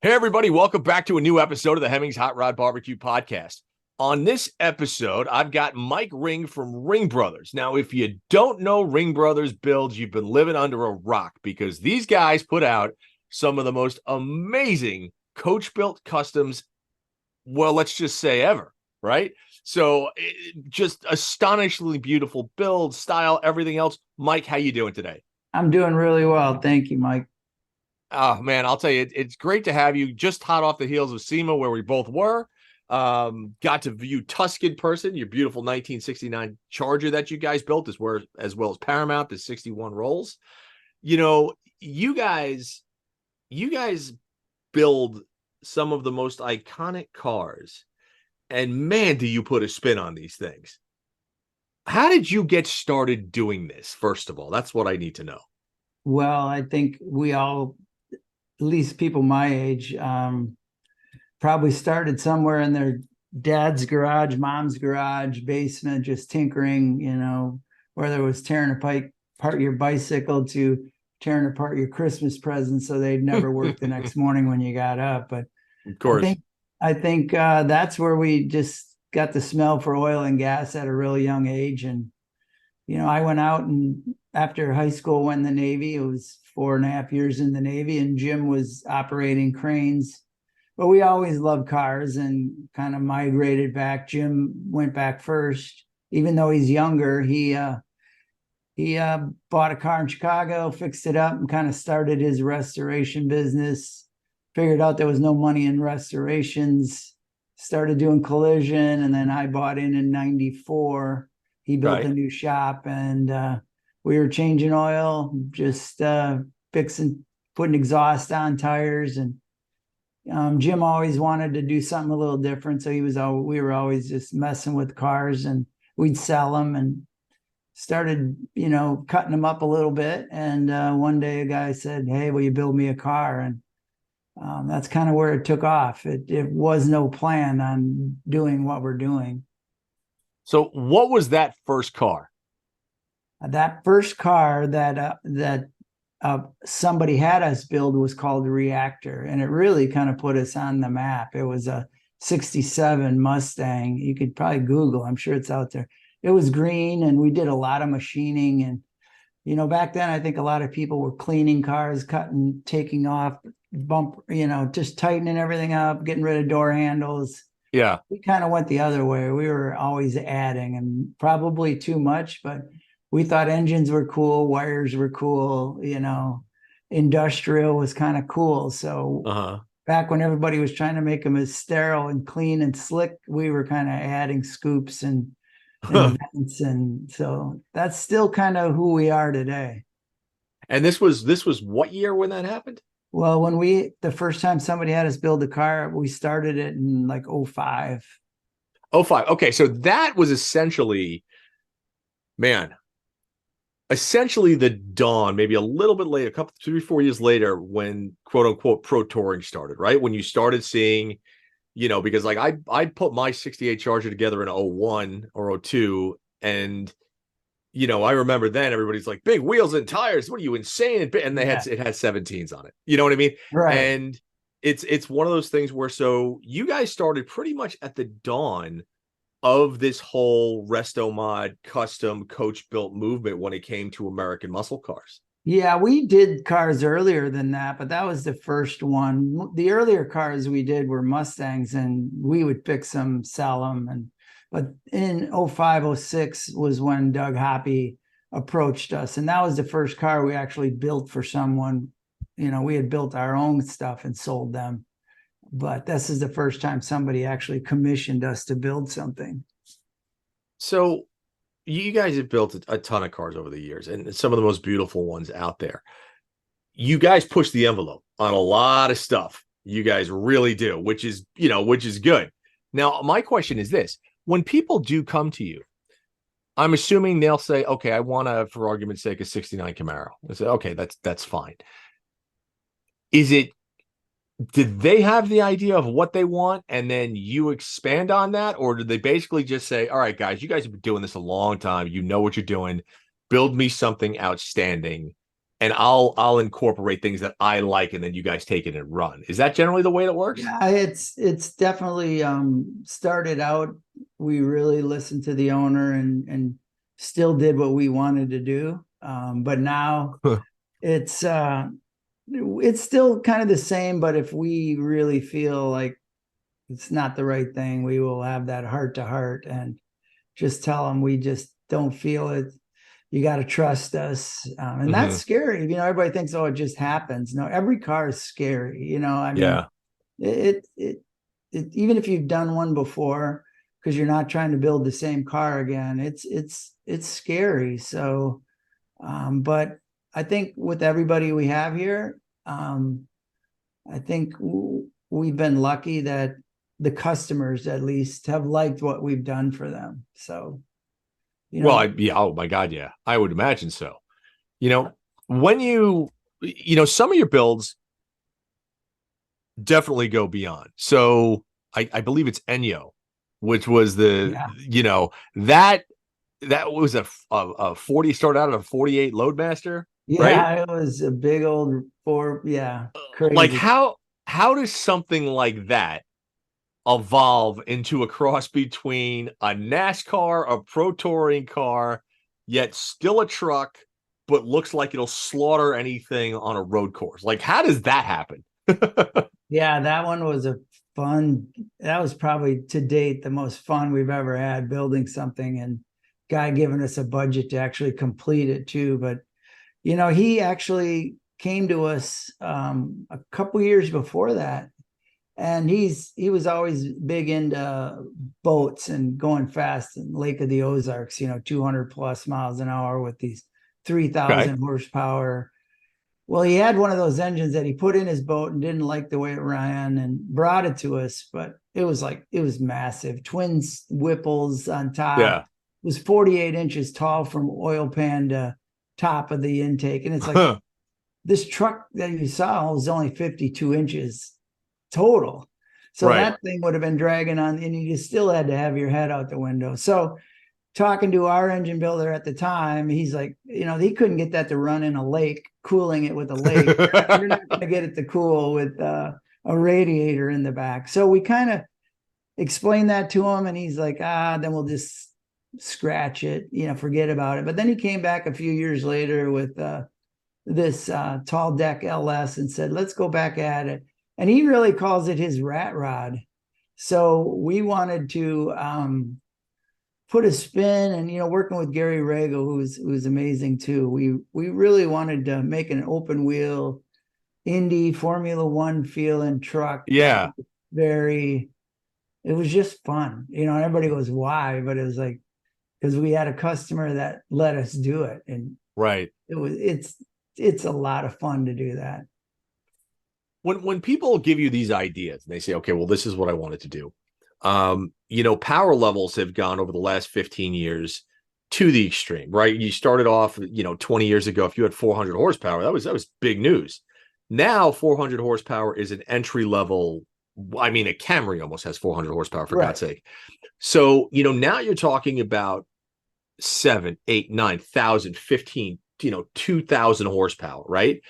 Hey, everybody, welcome back to a new episode of the Hemmings Hot Rod Barbecue Podcast. On this episode, I've got Mike Ring from Ring Brothers. Now, if you don't know Ring Brothers builds, you've been living under a rock because these guys put out some of the most amazing coach-built customs, well, let's just say ever, right? So just astonishingly beautiful build, style, everything else. Mike, how you doing today? I'm doing really well. Thank you, Mike. Oh man, I'll tell you, it's great to have you. Just hot off the heels of SEMA, where we both were. Got to view TUSK in person, your beautiful 1969 Charger that you guys built, as well as Paramount, the 61 Rolls. You know, you guys build some of the most iconic cars, and man, do you put a spin on these things. How did you get started doing this? First of all, that's what I need to know. Well, I think we all, at least people my age, probably started somewhere in their dad's garage, mom's garage, basement, just tinkering, whether it was tearing apart your bicycle to tearing apart your Christmas presents so they'd never work the next morning when you got up. But Of I course. think that's where we just got the smell for oil and gas at a really young age. And I went out and after high school went in the Navy. It was 4.5 years in the Navy, and Jim was operating cranes. But we always loved cars and kind of migrated back. Jim went back first, even though he's younger. He bought a car in Chicago, fixed it up, and kind of started his restoration business. Figured out there was no money in restorations. Started doing collision, and then I bought in '94. He built a Right. new shop, and we were changing oil, just fixing, putting exhaust on tires. And Jim always wanted to do something a little different, so we were always just messing with cars, and we'd sell them and started, cutting them up a little bit. And one day a guy said, "Hey, will you build me a car?" And that's kind of where it took off. It was no plan on doing what we're doing. So, what was that first car? That first car that somebody had us build was called REACTOR, and it really kind of put us on the map. It was a '67 Mustang. You could probably Google. I'm sure it's out there. It was green, and we did a lot of machining. And back then, I think a lot of people were cleaning cars, cutting, taking off bump, just tightening everything up, getting rid of door handles. Yeah. We kind of went the other way. We were always adding, and probably too much, but we thought engines were cool, wires were cool, industrial was kind of cool. So Uh-huh. back when everybody was trying to make them as sterile and clean and slick, we were kind of adding scoops and vents. And so that's still kind of who we are today. And this was what year when that happened? Well, the first time somebody had us build a car, we started it in like '05. Oh, five. Okay, so that was man, essentially the dawn, maybe a little bit later, a couple, 3, 4 years later, when quote unquote pro touring started, right? When you started seeing, because like I put my 68 Charger together in '01 or '02, and I remember then everybody's like, big wheels and tires. What are you, insane? And Yeah, it has 17s on it. You know what I mean? right. And it's one of those things where, so you guys started pretty much at the dawn of this whole resto mod custom coach built movement when it came to American muscle cars. Yeah, we did cars earlier than that, but that was the first one. The earlier cars we did were Mustangs, and we would fix them, sell them. But in '05, '06 was when Doug Hoppy approached us. And that was the first car we actually built for someone. We had built our own stuff and sold them. But this is the first time somebody actually commissioned us to build something. So you guys have built a ton of cars over the years, and some of the most beautiful ones out there. You guys push the envelope on a lot of stuff. You guys really do, which is good. Now, my question is this: when people do come to you, I'm assuming they'll say, "Okay, I want to, for argument's sake, a '69 Camaro." I say, "Okay, that's fine." Is it? Did they have the idea of what they want, and then you expand on that, or did they basically just say, "All right, guys, you guys have been doing this a long time. You know what you're doing. Build me something outstanding." and I'll incorporate things that I like, and then you guys take it and run. Is that generally the way it works? Yeah, it's definitely started out. We really listened to the owner and still did what we wanted to do. But now it's it's still kind of the same, but if we really feel like it's not the right thing, we will have that heart to heart and just tell them we just don't feel it. You got to trust us. And that's Hmm. scary. Everybody thinks, oh, it just happens. No, every car is scary. I mean, Yeah. it, it, even if you've done one before, because you're not trying to build the same car again, it's scary. So, but I think with everybody we have here, I think we've been lucky that the customers at least have liked what we've done for them. So, you Well, know, yeah. Oh my God, yeah. I would imagine so. You know, when some of your builds definitely go beyond. So I believe it's Enyo, which was yeah, that was a 40 started out at a 48 Loadmaster, right? yeah, it was a big old four, yeah, Like crazy. how does something like that evolve into a cross between a NASCAR, a pro touring car, yet still a truck, but looks like it'll slaughter anything on a road course? Like, how does that happen? Yeah, that one was a fun. That was probably to date the most fun we've ever had building something and guy giving us a budget to actually complete it too. But he actually came to us a couple years before that, and he was always big into boats and going fast in Lake of the Ozarks. 200 plus miles an hour with these Okay. 3,000 horsepower. Well, he had one of those engines that he put in his boat and didn't like the way it ran and brought it to us, but it was massive. Twin Whipples on top. Yeah. It was 48 inches tall from oil pan to top of the intake. And it's like this truck that you saw was only 52 inches total. So Right. that thing would have been dragging on, and you still had to have your head out the window. So talking to our engine builder at the time, he's like, he couldn't get that to run in a lake, cooling it with a lake. You're not going to get it to cool with a radiator in the back. So we kind of explained that to him, and he's like, then we'll just scratch it, forget about it. But then he came back a few years later with this tall deck LS and said, let's go back at it. And he really calls it his rat rod. So we wanted to put a spin, and working with Gary Rago, who's amazing too. We really wanted to make an open wheel Indy Formula One feeling truck that Yeah. was very. It was just fun, everybody goes, why? But it was like, because we had a customer that let us do it, and Right. it's a lot of fun to do that. When people give you these ideas and they say, okay, well, this is what I wanted to do. Power levels have gone over the last 15 years to the extreme, right? You started off, 20 years ago, if you had 400 horsepower, that was big news. Now 400 horsepower is an entry level. I mean, a Camry almost has 400 horsepower, for God's Right. sake. So, now you're talking about 7, 8, 9,000, 15, 2,000 horsepower, right?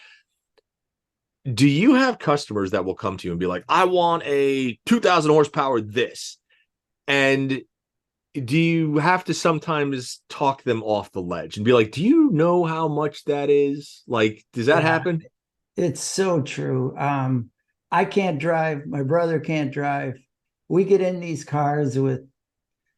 Do you have customers that will come to you and be like, I want a 2,000 horsepower this? And do you have to sometimes talk them off the ledge and be like, do you know how much that is? Like, does that Yeah, happen? it's so true. I can't drive. My brother can't drive. We get in these cars with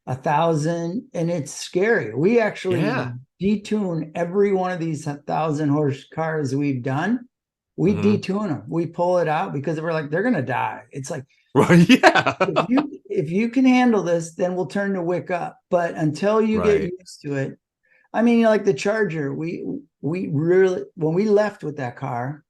1,000, and it's scary. We actually Yeah. detune every one of these 1,000 horse cars we've done. We Hmm. detune them. We pull it out because we're like, they're gonna die. It's like, Right. Yeah. if you can handle this, then we'll turn the wick up. But until you get Right. used to it, I mean, like the Charger, we really, when we left with that car,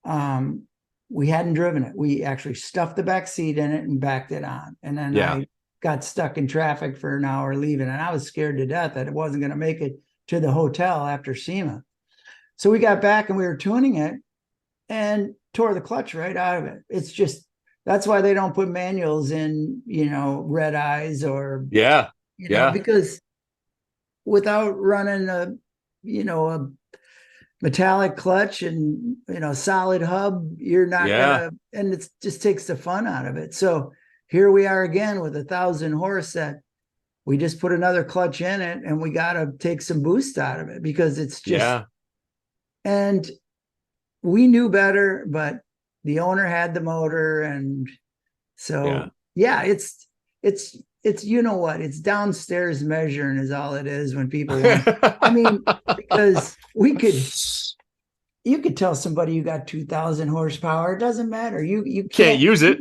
um, we hadn't driven it. We actually stuffed the back seat in it and backed it on. And then Yeah. I got stuck in traffic for an hour leaving, and I was scared to death that it wasn't going to make it to the hotel after SEMA. So we got back and we were tuning it and tore the clutch right out of it. It's just, that's why they don't put manuals in, red eyes or, Yeah. Yeah. because without running a metallic clutch and solid hub, you're not Yeah. gonna, and it just takes the fun out of it. So here we are again with 1,000 horse that we just put another clutch in it, and we got to take some boost out of it because it's just, Yeah. and we knew better, but the owner had the motor. And Yeah. so, yeah, it's, you know what, it's downstairs measuring is all it is when people want, I mean, because you could tell somebody you got 2,000 horsepower. It doesn't matter. You Can't can't. use it.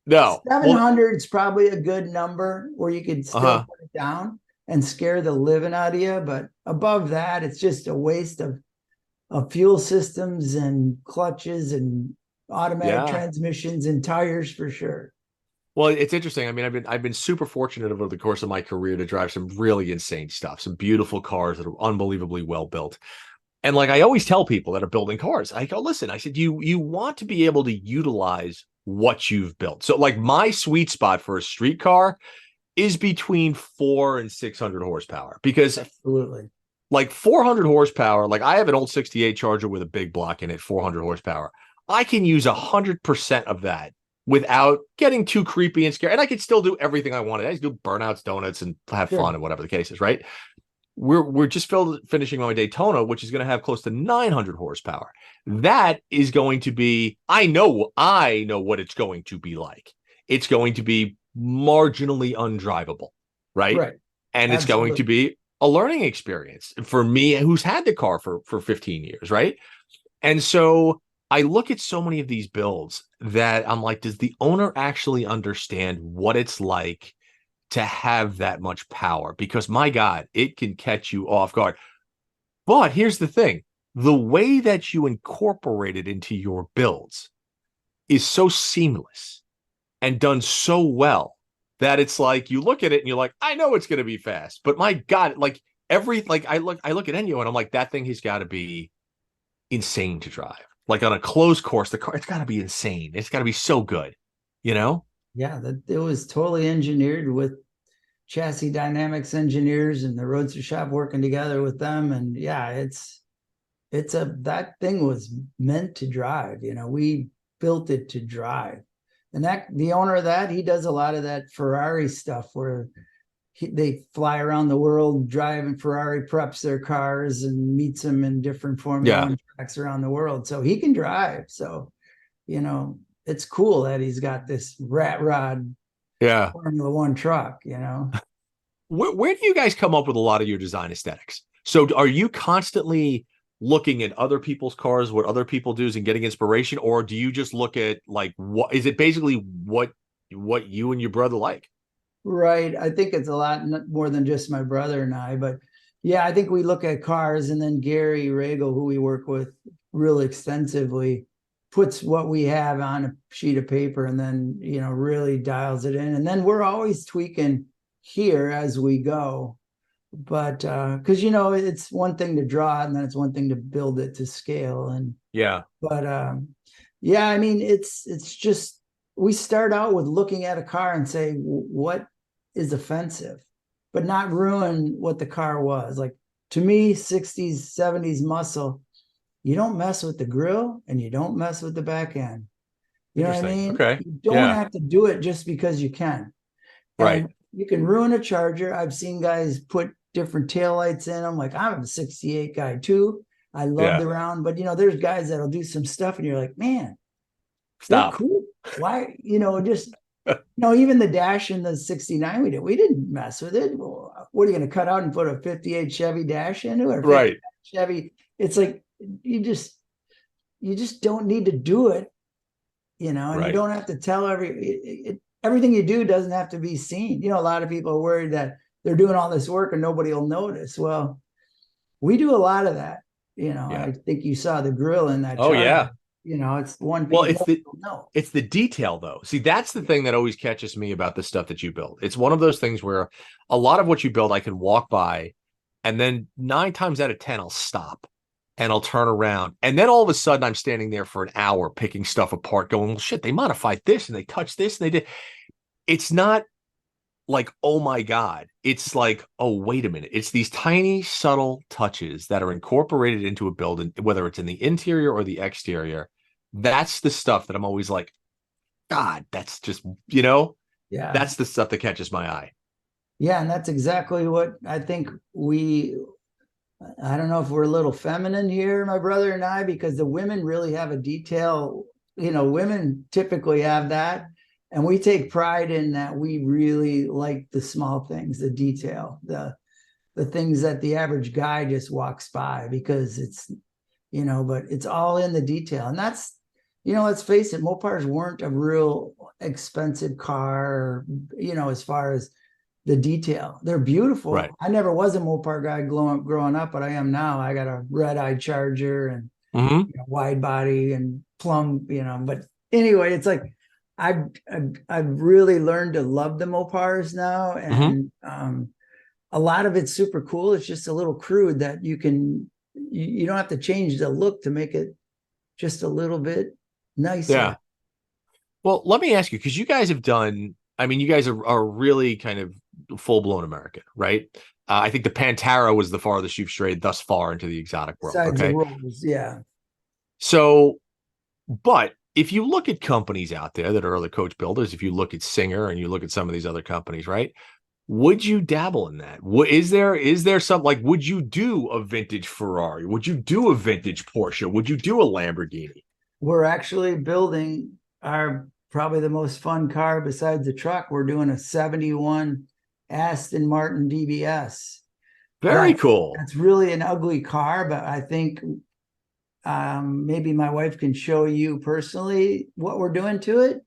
No. Well, 700 is probably a good number where you could still uh-huh. put it down and scare the living out of you. But above that, it's just a waste of fuel systems and clutches and automatic Yeah. transmissions and tires for sure. Well, it's interesting. I mean, I've been super fortunate over the course of my career to drive some really insane stuff, some beautiful cars that are unbelievably well built. And like I always tell people that are building cars, I go, listen, I said, you want to be able to utilize what you've built. So like my sweet spot for a street car is between 400 and 600 horsepower, because Absolutely. like 400 horsepower, like I have an old 68 Charger with a big block in it, 400 horsepower. I can use 100% of that without getting too creepy and scary. And I can still do everything I wanted. I can do burnouts, donuts, and have Sure. fun and whatever the case is, right? We're just finishing my Daytona, which is going to have close to 900 horsepower. That is going to be, I know what it's going to be like. It's going to be marginally undrivable, right? Right. And it's going to Absolutely. be a learning experience for me who's had the car for 15 years, right? And so I look at so many of these builds that I'm like, does the owner actually understand what it's like to have that much power? Because my God, it can catch you off guard. But here's the thing, the way that you incorporate it into your builds is so seamless and done so well that it's like you look at it and you're like, I know it's going to be fast, but my God, like I look at Ennio and I'm like, that thing has got to be insane to drive. Like on a closed course, the car, it's got to be insane. It's got to be so good, you know? Yeah, that it was totally engineered with chassis dynamics engineers and the Roadster shop working together with them. And yeah, it's a that thing was meant to drive. We built it to drive. And that the owner of that, he does a lot of that Ferrari stuff where they fly around the world driving. Ferrari preps their cars and meets them in different Formula Yeah. One tracks around the world. So he can drive. So, it's cool that he's got this rat rod Yeah. Formula One truck. Where do you guys come up with a lot of your design aesthetics? So are you constantly looking at other people's cars, what other people do, and getting inspiration, or do you just look at like what is it basically what you and your brother like? Right. I think it's a lot more than just my brother and I, but yeah, I think we look at cars, and then Gary Regal, who we work with real extensively, puts what we have on a sheet of paper and then, really dials it in. And then we're always tweaking here as we go. But because it's one thing to draw it, and then it's one thing to build it to scale. And Yeah. but yeah, I mean, it's just we start out with looking at a car and say what is offensive, but not ruin what the car was. Like, to me, 60s, 70s muscle, you don't mess with the grill and you don't mess with the back end. You know what I Interesting. mean? Okay. You don't Yeah. have to do it just because you can. Right. And you can ruin a Charger. I've seen guys put different taillights in them. Like, I'm a 68 guy too. I love Yeah. the round, but there's guys that'll do some stuff and you're like, man, they're Stop. cool. Why, just even the dash in the 69 we didn't mess with it. Well, what are you going to cut out and put a 58 Chevy dash into it, or 50 Right. Chevy? It's like you just don't need to do it, and you Right. don't have to tell everything you do doesn't have to be seen. A lot of people are worried that they're doing all this work and nobody will notice. Well, we do a lot of that. Yeah. I think you saw the grill in that Oh Charger. yeah. It's one Well, thing nobody will know. it's the detail though. See, that's the thing that always catches me about the stuff that you build. It's one of those things where a lot of what you build I can walk by, and then 9 times out of 10 I'll stop and I'll turn around. And then all of a sudden I'm standing there for an hour picking stuff apart, going, well, shit, they modified this and they touched this and they did. It's not like, oh my God, it's like, oh, wait a minute. It's these tiny, subtle touches that are incorporated into a building, whether it's in the interior or the exterior. That's the stuff that I'm always like, God, that's just, Yeah. that's the stuff that catches my eye. Yeah, and that's exactly what I think I don't know if we're a little feminine here, my brother and I, because the women really have a detail. Women typically have that. And we take pride in that. We really like the small things, the detail, the things that the average guy just walks by because but it's all in the detail. And that's, let's face it, Mopars weren't a real expensive car, as far as the detail. They're beautiful. Right. I never was a Mopar guy growing up, but I am now. I got a red-eye Charger and Mm-hmm. wide body and plum, But anyway, it's like I've really learned to love the Mopars now, Mm-hmm. and a lot of it's super cool. It's just a little crude that you don't have to change the look to make it just a little bit nicer. Yeah. Well, let me ask you, because you guys have done, I mean, you guys are really kind of full blown American, right? I think the Pantera was the farthest you've strayed thus far into the exotic world. Besides the Okay. rolls, yeah. So, but if you look at companies out there that are other coach builders, if you look at Singer and you look at some of these other companies, right? Would you dabble in that? Is there something like, would you do a vintage Ferrari? Would you do a vintage Porsche? Would you do a Lamborghini? We're actually building our probably the most fun car besides the truck. We're doing a 71 Aston Martin DBS. Very That's cool. that's really an ugly car, but I think maybe my wife can show you personally what we're doing to it,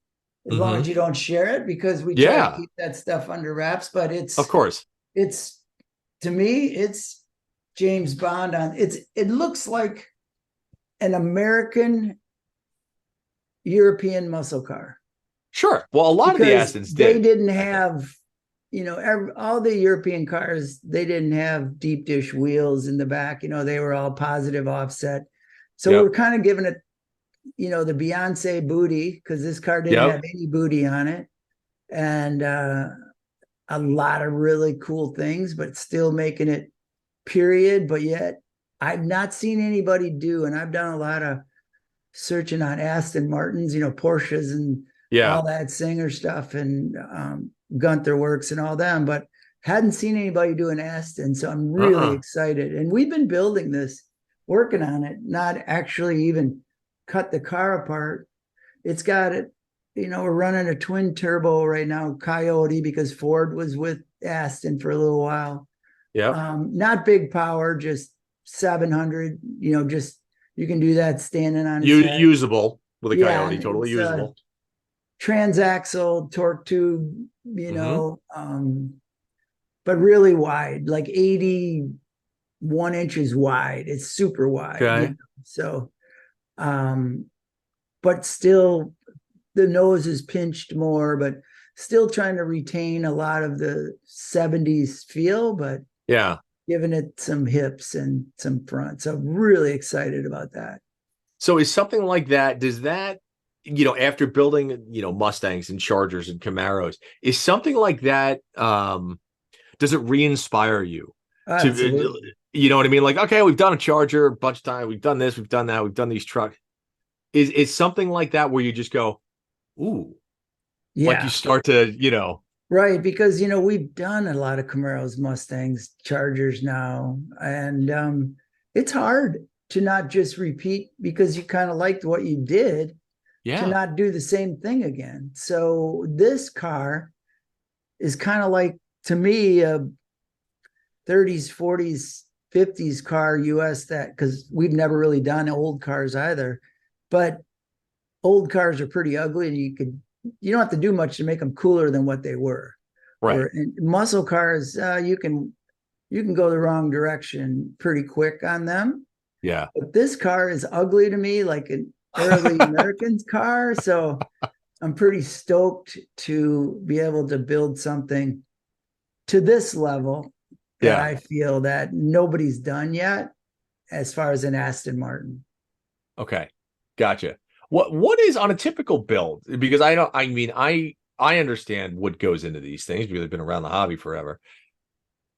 as long Mm-hmm. as you don't share it, because we try to Yeah, keep that stuff under wraps. But of course. it's to me, it's James Bond on it looks like an American European muscle car, Sure. Well, a lot of the because Astons they did, didn't I think. have, all the European cars, they didn't have deep dish wheels in the back. They were all positive offset. So we're Yep. kind of giving it, the Beyonce booty, because this car didn't Yep. have any booty on it. And a lot of really cool things, but still making it period. But yet I've not seen anybody do, and I've done a lot of searching on Aston Martins, Porsches and Yeah. all that Singer stuff, and Gunther Works and all them, but hadn't seen anybody do an Aston. So I'm really Uh-uh. excited. And we've been building this, working on it, not actually even cut the car apart. It's got it, we're running a twin turbo right now, Coyote, because Ford was with Aston for a little while. Yep. Not big power, just 700, just you can do that standing on its head. Usable with a Yeah, Coyote, and totally it's usable. transaxle torque tube, Mm-hmm. but really wide, like 81 inches wide. It's super wide, Okay. So, um, but still the nose is pinched more, but still trying to retain a lot of the 70s feel, but Yeah. giving it some hips and some front. So I'm really excited about that. So is something like that, does that, after building, Mustangs and Chargers and Camaros, is something like that, does it re-inspire you to, Absolutely. you know what I mean? Like, okay, we've done a Charger a bunch of times, we've done this, we've done that, we've done these trucks. Is something like that where you just go, ooh, like you Yeah. start to, Right. Because, we've done a lot of Camaros, Mustangs, Chargers now. And it's hard to not just repeat, because you kind of liked what you did, to yeah, not do the same thing again. So this car is kind of like, to me, a 30s, 40s, 50s car US, that, because we've never really done old cars either. But old cars are pretty ugly, and you don't have to do much to make them cooler than what they were. right. Where in muscle cars, you can go the wrong direction pretty quick on them. Yeah. But this car is ugly to me, like an early American's car. So I'm pretty stoked to be able to build something to this level that Yeah. I feel that nobody's done yet, as far as an Aston Martin. Okay. Gotcha. What is on a typical build? Because I don't, I mean, I I understand what goes into these things because I've been around the hobby forever.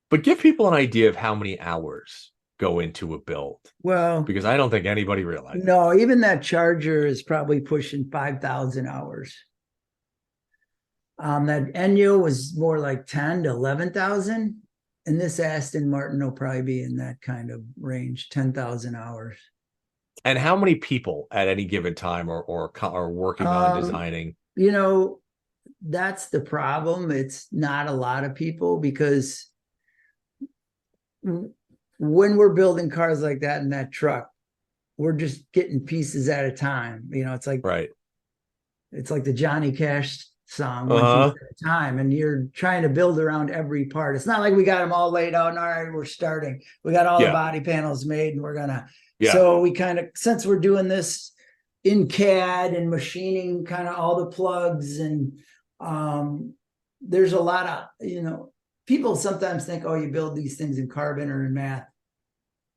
But give people an idea of how many hours go into a build, Well, because I don't think anybody realizes. no, even that Charger is probably pushing 5,000 hours. That Enyo was more like 10 to 11,000. And this Aston Martin will probably be in that kind of range, 10,000 hours. And how many people at any given time are working on designing? You know, that's the problem. It's not a lot of people because when we're building cars like that in that truck, we're just getting pieces at a time. You know, it's like Right. It's like the Johnny Cash song, one piece Uh-huh. at a time, and you're trying to build around every part. It's not like we got them all laid out and all right, we're starting. We got all the Yeah. body panels made, and we're gonna. Yeah. So we kind of, since we're doing this in CAD and machining, kind of all the plugs, and there's a lot of people sometimes think, oh, you build these things in carbon or in math.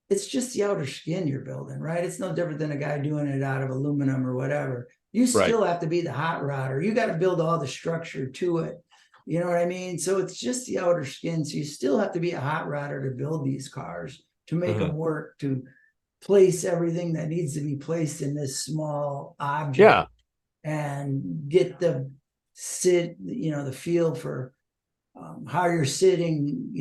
It's just the outer skin you're building, right? It's no different than a guy doing it out of aluminum or whatever. You Right. still have to be the hot rodder. You got to build all the structure to it. You know what I mean? So it's just the outer skin. So you still have to be a hot rodder to build these cars, to make them work, to place everything that needs to be placed in this small object. Yeah. And get the feel for how you're sitting,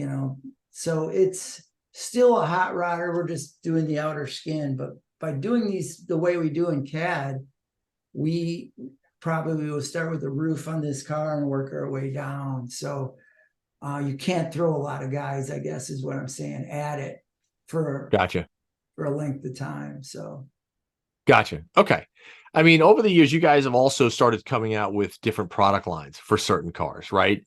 so it's still a hot rodder. We're just doing the outer skin, but by doing these the way we do in CAD, we probably will start with the roof on this car and work our way down. So you can't throw a lot of guys, I guess is what I'm saying, at it for Gotcha. for a length of time. So Gotcha. Okay. I mean, over the years, you guys have also started coming out with different product lines for certain cars, right?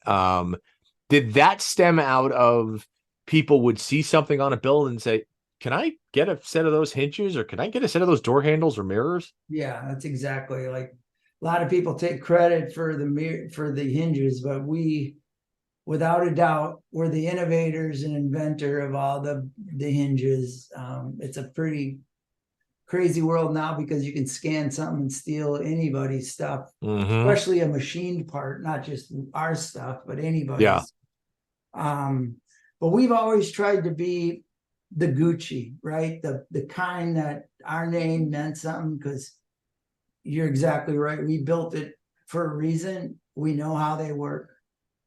Did that stem out of people would see something on a build and say, can I get a set of those hinges, or can I get a set of those door handles or mirrors? yeah, that's exactly, like, a lot of people take credit for the hinges, but we, without a doubt, we're the innovators and inventor of all the hinges. It's a pretty crazy world now because you can scan something and steal anybody's stuff, especially a machined part, not just our stuff, but anybody's. Yeah. But we've always tried to be the Gucci, right? The kind that our name meant something, because you're exactly right. We built it for a reason. We know how they work.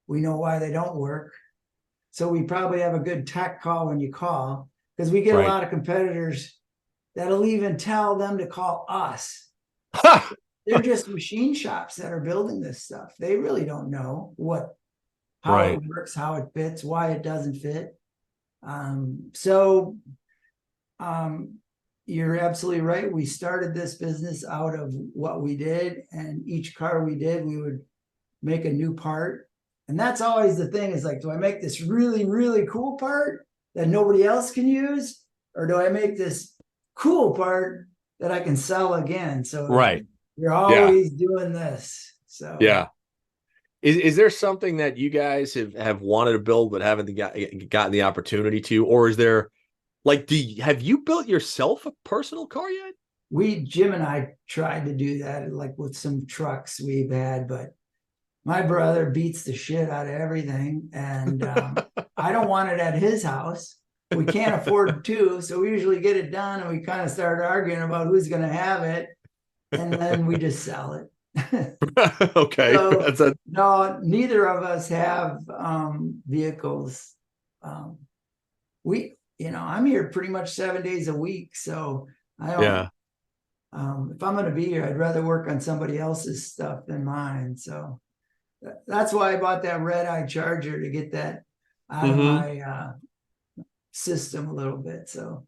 We know why they don't work. So we probably have a good tech call when you call, because we get a lot of competitors that'll even tell them to call us. They're just machine shops that are building this stuff. They really don't know how it works, how it fits, why it doesn't fit. You're absolutely right. We started this business out of what we did, and each car we did, we would make a new part. And that's always the thing, is like, do I make this really, really cool part that nobody else can use? Or do I make this cool part that I can sell again? So you're always doing this. So yeah. Is there something that you guys have wanted to build but haven't gotten the opportunity to? Or is there, like, have you built yourself a personal car yet? Jim and I tried to do that, like with some trucks we've had, but my brother beats the shit out of everything. And I don't want it at his house. We can't afford two. So we usually get it done and we kind of start arguing about who's going to have it. And then we just sell it. Okay. So, no, neither of us have vehicles. I'm here pretty much 7 days a week. So I don't, if I'm going to be here, I'd rather work on somebody else's stuff than mine. So that's why I bought that red-eye Charger, to get that out of my system a little bit. So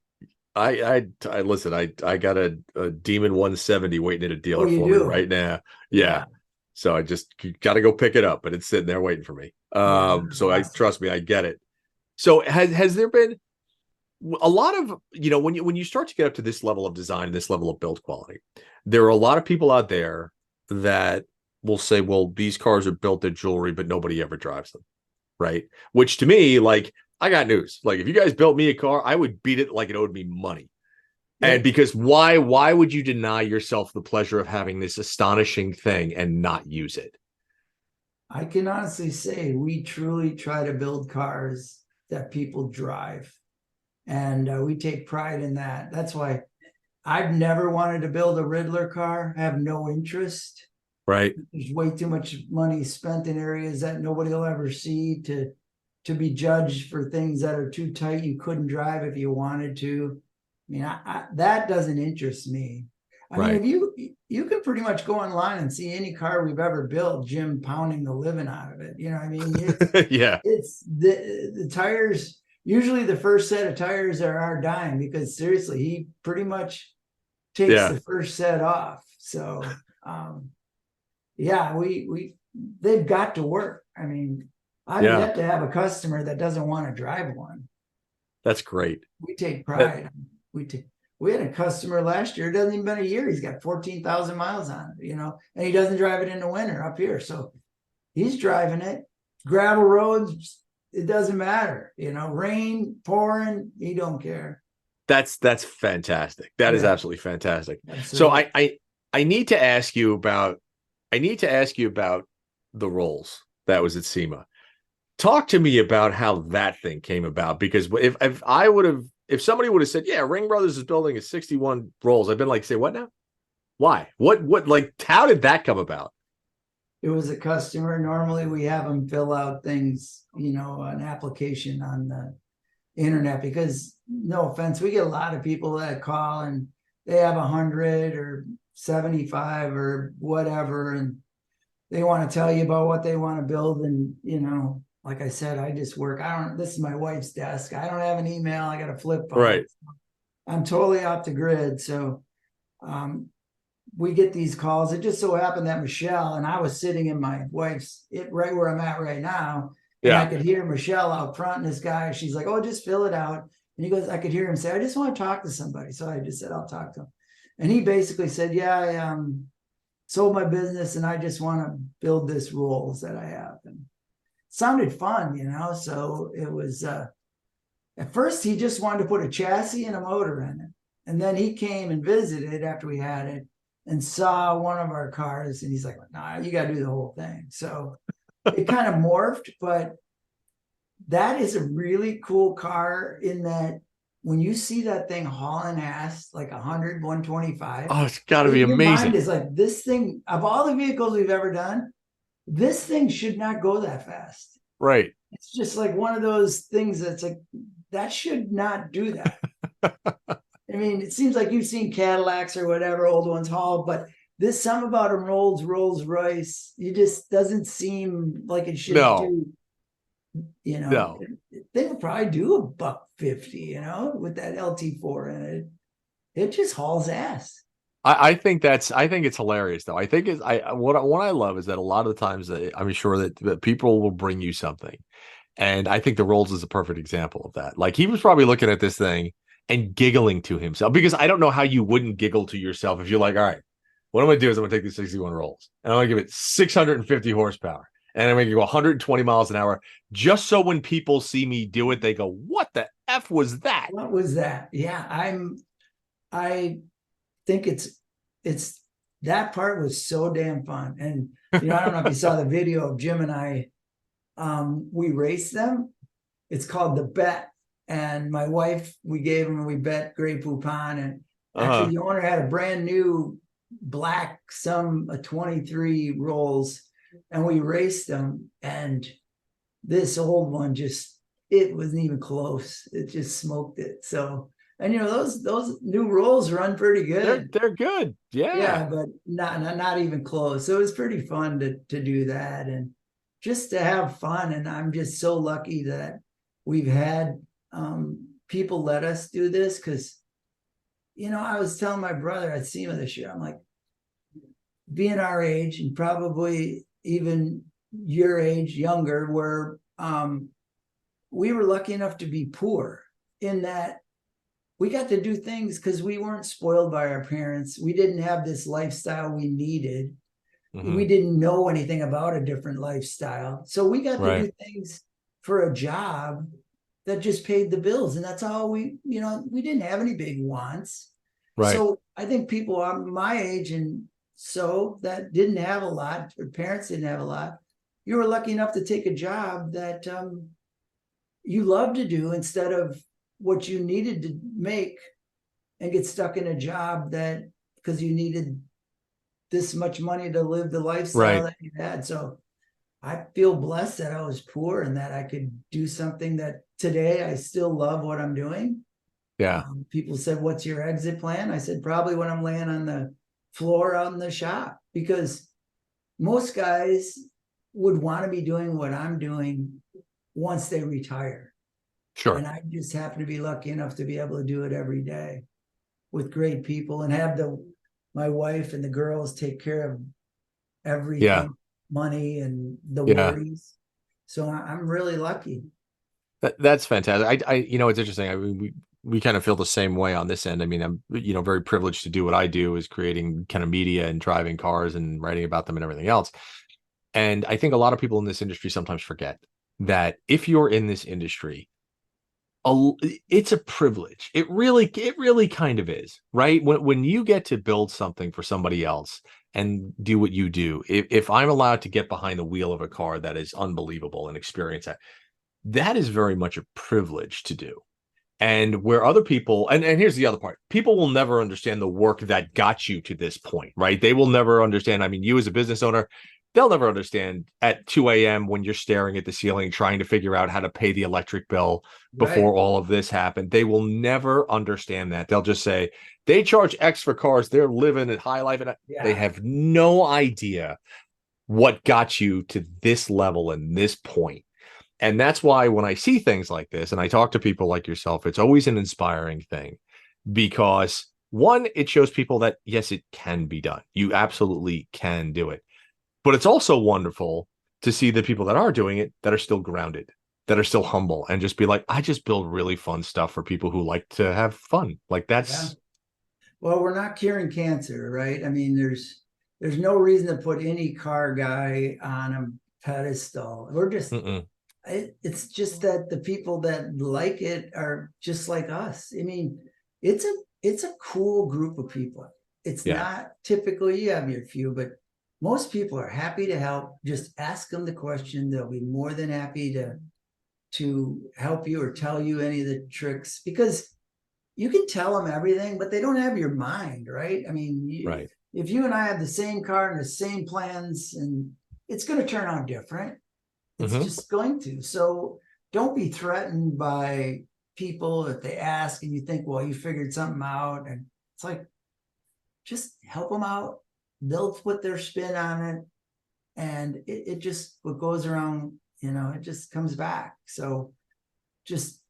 I listen, I got a Demon 170 waiting at a dealer for me right now. Yeah. So I just got to go pick it up, but it's sitting there waiting for me. So trust me, I get it. So has there been a lot of, when you start to get up to this level of design, this level of build quality, there are a lot of people out there that will say, well, these cars are built in jewelry, but nobody ever drives them. Right. Which to me, like, I got news. Like, if you guys built me a car, I would beat it like it owed me money. And because why would you deny yourself the pleasure of having this astonishing thing and not use it? I can honestly say we truly try to build cars that people drive. And we take pride in that. That's why I've never wanted to build a Riddler car, have no interest. Right. There's way too much money spent in areas that nobody will ever see to be judged for things that are too tight you couldn't drive if you wanted to. I mean, that doesn't interest me. I mean, Right. if you can pretty much go online and see any car we've ever built, Jim pounding the living out of it. You know what I mean? Yeah. It's the tires. Usually the first set of tires are our dime because seriously, he pretty much takes Yeah. the first set off. So yeah, we they've got to work. I mean, I've Yeah. yet to have a customer that doesn't want to drive one. That's great. We take That, pride. We had a customer last year, it doesn't even been a year. He's got 14,000 miles on it, and he doesn't drive it in the winter up here. So he's driving it. Gravel roads, it doesn't matter, rain, pouring, he don't care. that's fantastic. That is absolutely fantastic. So Absolutely. I need to ask you about the Rolls that was at SEMA. Talk to me about how that thing came about, because if somebody would have said, yeah, Ring Brothers is building a 61 Rolls, I've been like, say what now? Why? What like how did that come about? It was a customer. Normally we have them fill out things, an application on the internet, because no offense, we get a lot of people that call and they have 100 or 75 or whatever, and they want to tell you about what they want to build. And like I said, I just work. This is my wife's desk. I don't have an email. I got a flip phone. Right. I'm totally off the grid. So we get these calls. It just so happened that Michelle and I was sitting in my wife's right where I'm at right now. And I Yeah. could hear Michelle out front, and this guy, she's like, oh, just fill it out. And he goes, I could hear him say, I just want to talk to somebody. So I just said, I'll talk to him. And he basically said, yeah, I sold my business and I just want to build this Rolls that I have. And it sounded fun, So it was, at first he just wanted to put a chassis and a motor in it. And then he came and visited after we had it and saw one of our cars. And he's like, nah, you got to do the whole thing. So it kind of morphed, but that is a really cool car in that when you see that thing hauling ass like 100, 125, Oh, it's got to be your mind amazing. is like, this thing, of all the vehicles we've ever done, this thing should not go that fast. Right. It's just like one of those things that's like, that should not do that. I mean, it seems like you've seen Cadillacs or whatever, old ones haul, but this something about a Rolls Royce, it just doesn't seem like it should No. do. No. They would probably do $150, with that LT4 in it. It just hauls ass. I think it's hilarious though. I think what I love is that a lot of the times I'm sure that people will bring you something. And I think the Rolls is a perfect example of that. Like he was probably looking at this thing and giggling to himself, because I don't know how you wouldn't giggle to yourself if you're like, all right, what I'm going to do is I'm going to take these 61 Rolls and I'm going to give it 650 horsepower and I'm going to go 120 miles an hour, just so when people see me do it, they go, what the F was that? What was that? Yeah, I think it's that part was so damn fun. And I don't know if you saw the video of Jim and I. We raced them. It's called the Bet. And my wife, we bet Grey Poupon. And actually the owner had a brand new black, a 23 Rolls, and we raced them. And this old one it wasn't even close. It just smoked it. So, and those new Rolls run pretty good. They're good. Yeah, Yeah. but not even close. So it was pretty fun to do that and just to have fun. And I'm just so lucky that we've had people let us do this, because I was telling my brother at SEMA this year, I'm like, being our age and probably even your age, younger, where we were lucky enough to be poor, in that we got to do things because we weren't spoiled by our parents. We didn't have this lifestyle we needed. Mm-hmm. We didn't know anything about a different lifestyle. So we got to do things for a job that just paid the bills. And that's all we didn't have any big wants. Right. So I think people are my age and so that didn't have a lot, or parents didn't have a lot, you were lucky enough to take a job that you love to do instead of what you needed to make and get stuck in a job that because you needed this much money to live the lifestyle Right. that you had. So I feel blessed that I was poor and that I could do something that today I still love what I'm doing. Yeah. People said, "What's your exit plan?" I said, "Probably when I'm laying on the floor out in the shop," because most guys would want to be doing what I'm doing once they retire. Sure. And I just happen to be lucky enough to be able to do it every day with great people and have my wife and the girls take care of Yeah. everything, money and the Yeah. worries. So I'm really lucky. That's fantastic. It's interesting. I mean, we kind of feel the same way on this end. I mean, I'm, very privileged to do what I do, is creating kind of media and driving cars and writing about them and everything else. And I think a lot of people in this industry sometimes forget that if you're in this industry, it's a privilege. It really kind of is, right? When you get to build something for somebody else and do what you do, if I'm allowed to get behind the wheel of a car that is unbelievable and experience that is very much a privilege to do. And where other people, and here's the other part, people will never understand the work that got you to this point, right? They will never understand. I mean, you as a business owner, they'll never understand at 2 a.m. when you're staring at the ceiling trying to figure out how to pay the electric bill Right. before all of this happened. They will never understand that. They'll just say they charge X for cars, they're living a high life, and they Yeah. have no idea what got you to this level and this point. And that's why when I see things like this and I talk to people like yourself, it's always an inspiring thing because one, it shows people that yes, it can be done. You absolutely can do it. But it's also wonderful to see the people that are doing it that are still grounded, that are still humble and just be like, I just build really fun stuff for people who like to have fun. Like Yeah. that's Well, we're not curing cancer, right? I mean, there's no reason to put any car guy on a pedestal. We're just mm-mm. it's just that the people that like it are just like us. I mean, it's a it's a cool group of people. It's Yeah. not typically you have your few, but most people are happy to help. Just ask them the question. They'll be more than happy to help you or tell you any of the tricks because you can tell them everything, but they don't have your mind, right? I mean, Right. if you and I have the same car and the same plans, and it's going to turn out different, it's Mm-hmm. just going to. So don't be threatened by people if they ask and you think, well, you figured something out. And it's like, just help them out. They'll put their spin on it. And it just, what goes around, it just comes back. So just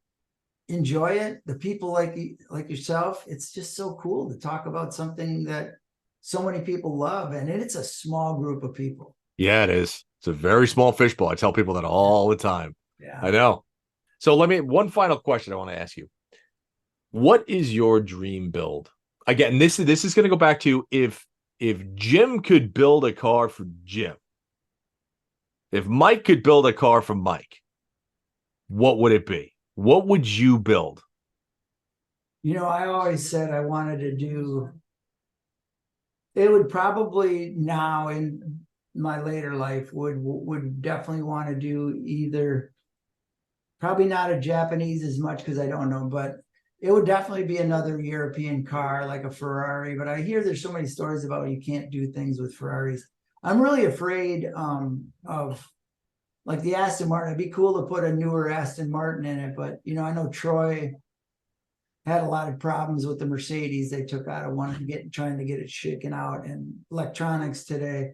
enjoy it. The people like yourself, it's just so cool to talk about something that so many people love. And it's a small group of people. Yeah, it is. It's a very small fishbowl. I tell people that all the time. Yeah. I know. So one final question I want to ask you. What is your dream build? Again, this is going to go back to if Jim could build a car for Jim, if Mike could build a car for Mike, what would it be? What would you build? I always said I wanted to do it would probably now in my later life would definitely want to do either probably not a Japanese as much because I don't know, but it would definitely be another European car like a Ferrari. But I hear there's so many stories about you can't do things with Ferraris. I'm really afraid of like the Aston Martin. It'd be cool to put a newer Aston Martin in it, but I know Troy had a lot of problems with the Mercedes they took out of one and trying to get it shaken out and electronics today.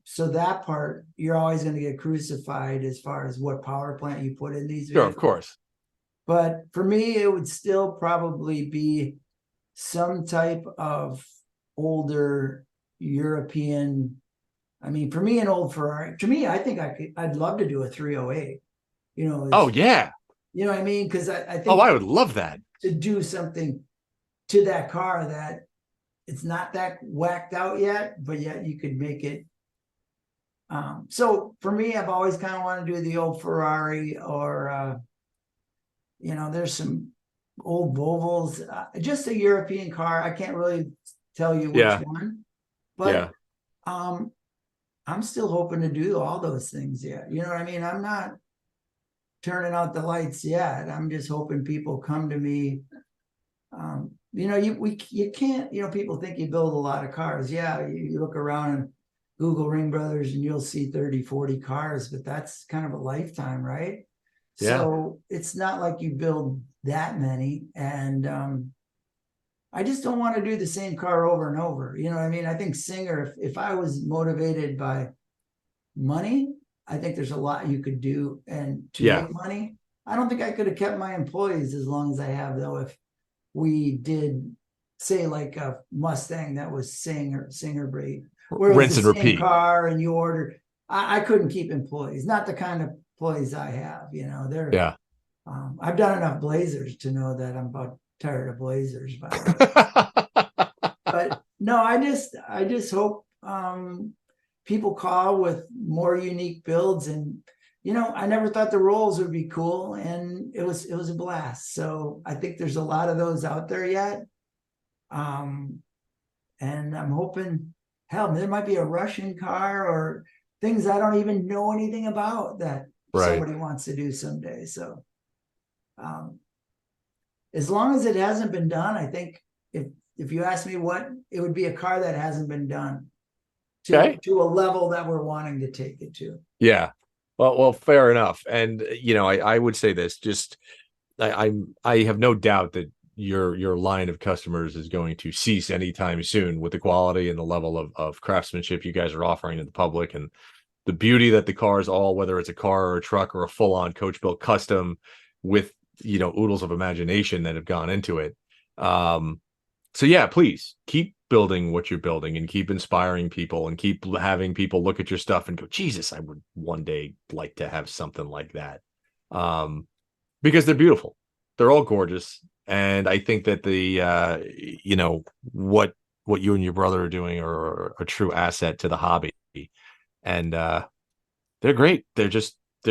So that part, you're always going to get crucified as far as what power plant you put in these Sure, of vehicles. course. But for me, it would still probably be some type of older European. I mean, for me, an old Ferrari. To me, I think I'd love to do a 308. Oh yeah. You know what I mean? Because I Oh, think I would love that. to do something to that car that it's not that whacked out yet, but yet you could make it. So for me, I've always kind of wanted to do the old Ferrari or, there's some old Volvos, just a European car. I can't really tell you which Yeah, one, but yeah. um, I'm still hoping to do all those things yet. You know what I mean? I'm not turning out the lights yet. I'm just hoping people come to me. You know, you can't, you know, people think you build a lot of cars. Yeah, you look around and Google Ring Brothers and you'll see 30, 40 cars, but that's kind of a lifetime, right? Yeah. So it's not like you build that many. And I just don't want to do the same car over and over. You know what I mean? I think Singer, if I was motivated by money, I think there's a lot you could do and to Yeah. make money. I don't think I could have kept my employees as long as I have, though, if we did say like a Mustang that was Singer breed, where it was Rinse the and same repeat. car and you ordered. I couldn't keep employees, not the kind of employees I have. You know, they're. Yeah. I've done enough Blazers to know that I'm about tired of Blazers, by the way. But no, I just hope people call with more unique builds. And you know, I never thought the Rolls would be cool, and it was a blast. So I think there's a lot of those out there yet. And I'm hoping, hell, there might be a Russian car or things I don't even know anything about that Right. somebody wants to do someday. So as long as it hasn't been done, I think if you ask me what, it would be a car that hasn't been done to a level that we're wanting to take it to. Yeah. Well, fair enough. And you know, I would say this, just I have no doubt that your line of customers is going to cease anytime soon with the quality and the level of craftsmanship you guys are offering to the public, and the beauty that the cars all, whether it's a car or a truck or a full-on coach built custom with, you know, oodles of imagination that have gone into it. So yeah, please keep building what you're building and keep inspiring people and keep having people look at your stuff and go, Jesus, I would one day like to have something like that. Because they're beautiful. They're all gorgeous. And I think that the, you know, what you and your brother are doing are a true asset to the hobby. And they're great. They're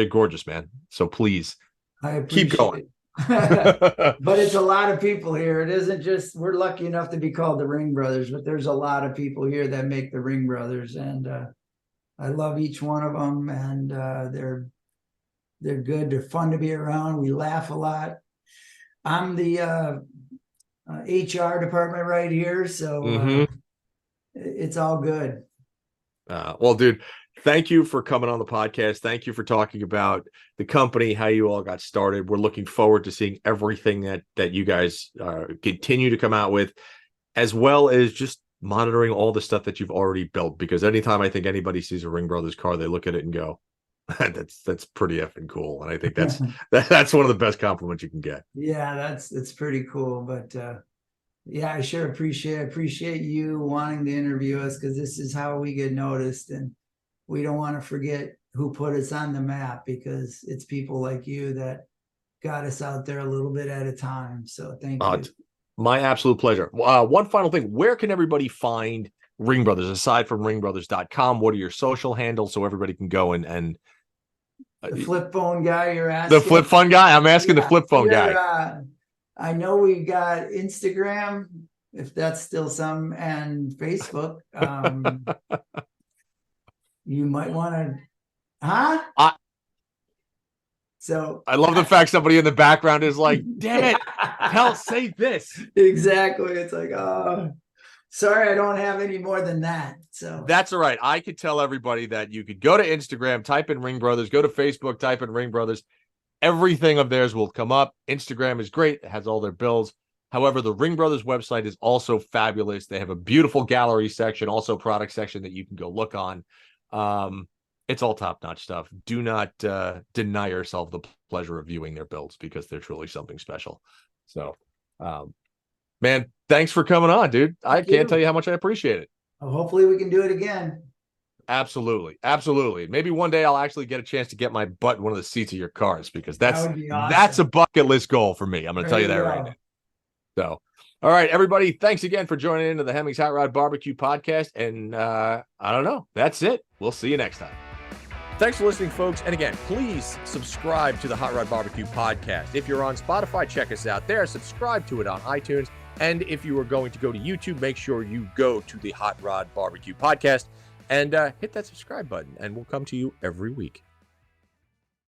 gorgeous, man. So please I keep going. appreciate but it's a lot of people here. It isn't just, we're lucky enough to be called the Ring Brothers, but there's a lot of people here that make the Ring Brothers. And I love each one of them. And they're good. They're fun to be around. We laugh a lot. I'm the HR department right here. So it's all good. Well, dude, thank you for coming on the podcast. Thank you for talking about the company, how you all got started. We're looking forward to seeing everything that you guys continue to come out with, as well as just monitoring all the stuff that you've already built. Because anytime I think anybody sees a Ring Brothers car, they look at it and go, that's pretty effing cool. And I think that's one of the best compliments you can get. Yeah, that's pretty cool. But yeah, I sure appreciate you wanting to interview us, because this is how we get noticed, and we don't want to forget who put us on the map, because it's people like you that got us out there a little bit at a time. So thank you. My absolute pleasure. One final thing, where can everybody find Ring Brothers aside from ringbrothers.com? What are your social handles so everybody can go and the flip phone guy you're asking? The flip phone guy? I'm asking the flip phone guy. I know we got Instagram, if that's still some, and Facebook. You might want to, So I love the fact somebody in the background is like, damn it, say this. Exactly. It's like, oh, sorry, I don't have any more than that. So that's all right. I could tell everybody that you could go to Instagram, type in Ring Brothers, go to Facebook, type in Ring Brothers. Everything of theirs will come up. Instagram is great. It has all their builds. However, the Ring Brothers website is also fabulous. They have a beautiful gallery section, also product section that you can go look on. It's all top-notch stuff. Do not deny yourself the pleasure of viewing their builds, because they're truly something special. So, man, thanks for coming on, dude. I can't tell you how much I appreciate it. Well, hopefully we can do it again. Absolutely. Absolutely. Maybe one day I'll actually get a chance to get my butt in one of the seats of your cars, because that's a bucket list goal for me. I'm going to tell you that right now. So, all right, everybody, thanks again for joining into the Hemmings Hot Rod Barbecue podcast. And I don't know. That's it. We'll see you next time. Thanks for listening, folks. And again, please subscribe to the Hot Rod Barbecue podcast. If you're on Spotify, check us out there. Subscribe to it on iTunes. And if you are going to go to YouTube, make sure you go to the Hot Rod Barbecue podcast. and hit that subscribe button, and we'll come to you every week.